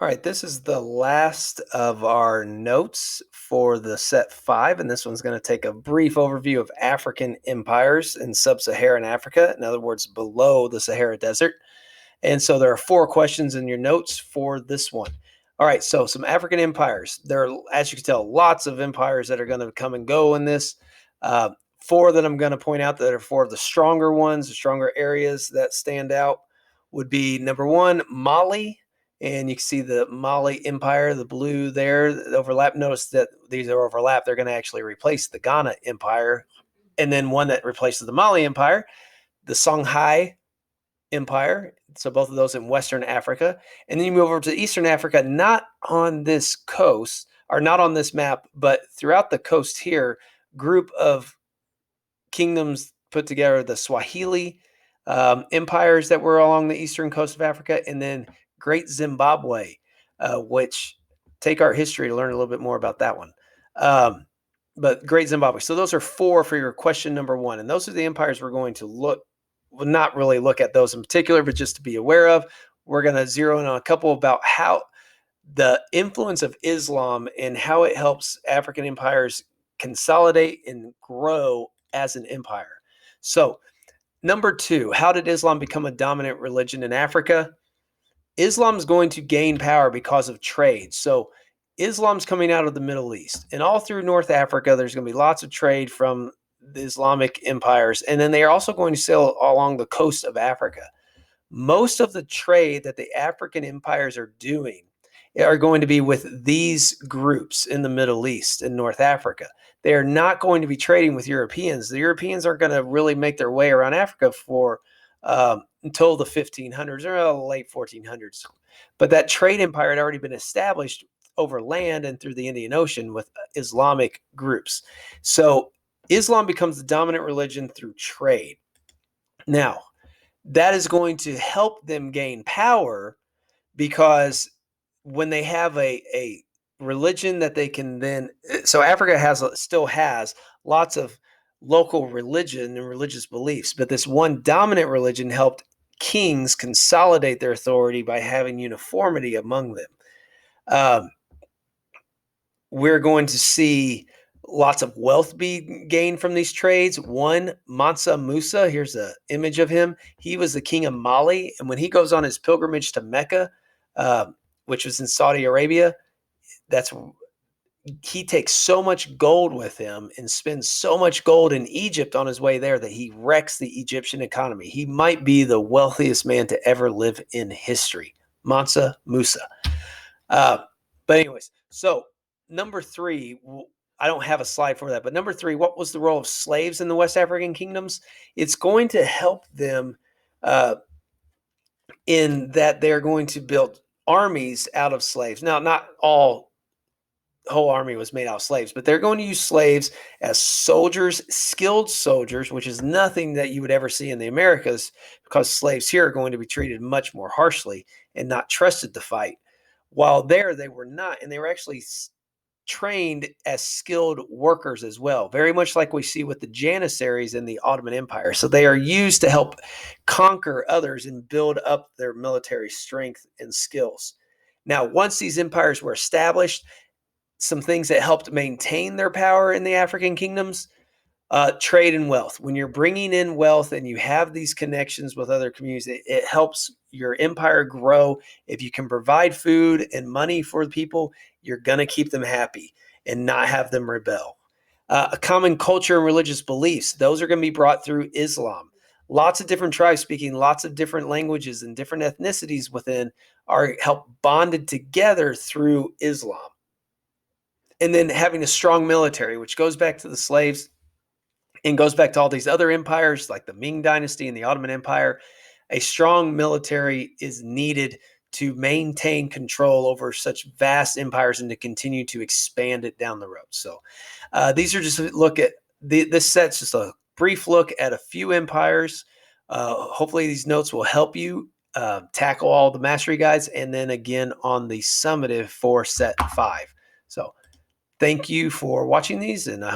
All right, this is the last of our notes for the set 5, and this one's going to take a brief overview of African empires in sub-Saharan Africa, in other words, below the Sahara Desert. And so there are 4 questions in your notes for this one. All right, so some African empires. There are, as you can tell, lots of empires that are going to come and go in this. 4 that I'm going to point out that are 4 of the stronger ones, the stronger areas that stand out would be number 1, Mali. And you can see the Mali Empire, the blue there, the overlap. Notice that these are overlapped. They're going to actually replace the Ghana Empire. And then one that replaces the Mali Empire, the Songhai Empire. So both of those in Western Africa. And then you move over to Eastern Africa, not on this coast, or not on this map, but throughout the coast here, group of kingdoms put together, the Swahili empires that were along the eastern coast of Africa, and then Great Zimbabwe, which take art history to learn a little bit more about that one. But Great Zimbabwe. So those are 4 for your question number 1. And those are the empires we're going to not really look at those in particular, but just to be aware of. We're going to zero in on a couple about how the influence of Islam and how it helps African empires consolidate and grow as an empire. So number 2, how did Islam become a dominant religion in Africa? Islam is going to gain power because of trade. So Islam's coming out of the Middle East, and all through North Africa, there's going to be lots of trade from the Islamic empires. And then they are also going to sail along the coast of Africa. Most of the trade that the African empires are doing are going to be with these groups in the Middle East and North Africa. They are not going to be trading with Europeans. The Europeans aren't going to really make their way around Africa for until the 1500s or late 1400s. But that trade empire had already been established over land and through the Indian Ocean with Islamic groups. So Islam becomes the dominant religion through trade. Now, that is going to help them gain power because when they have a religion that they can then, so Africa still has lots of local religion and religious beliefs, but this one dominant religion helped kings consolidate their authority by having uniformity among them. We're going to see lots of wealth be gained from these trades. One, Mansa Musa, here's an image of him. He was the king of Mali, and when he goes on his pilgrimage to Mecca, which was in Saudi Arabia, he takes so much gold with him and spends so much gold in Egypt on his way there that he wrecks the Egyptian economy. He might be the wealthiest man to ever live in history, Mansa Musa. But anyways, so number 3, I don't have a slide for that, but number 3, what was the role of slaves in the West African kingdoms? It's going to help them in that they're going to build armies out of slaves. Now, not all whole army was made out of slaves, but they're going to use slaves as soldiers, skilled soldiers, which is nothing that you would ever see in the Americas because slaves here are going to be treated much more harshly and not trusted to fight. While there, they were not, and they were actually trained as skilled workers as well, very much like we see with the Janissaries in the Ottoman Empire. So they are used to help conquer others and build up their military strength and skills. Now, once these empires were established, some things that helped maintain their power in the African kingdoms, trade and wealth. When you're bringing in wealth and you have these connections with other communities, it helps your empire grow. If you can provide food and money for the people, you're going to keep them happy and not have them rebel. A common culture and religious beliefs, those are going to be brought through Islam. Lots of different tribes speaking lots of different languages and different ethnicities within are helped bonded together through Islam. And then having a strong military, which goes back to the slaves and goes back to all these other empires like the Ming Dynasty and the Ottoman Empire. A strong military is needed to maintain control over such vast empires and to continue to expand it down the road. So these are just a look at this set's just a brief look at a few empires. Hopefully these notes will help you tackle all the mastery guides and then again on the summative for set 5. So thank you for watching these, and I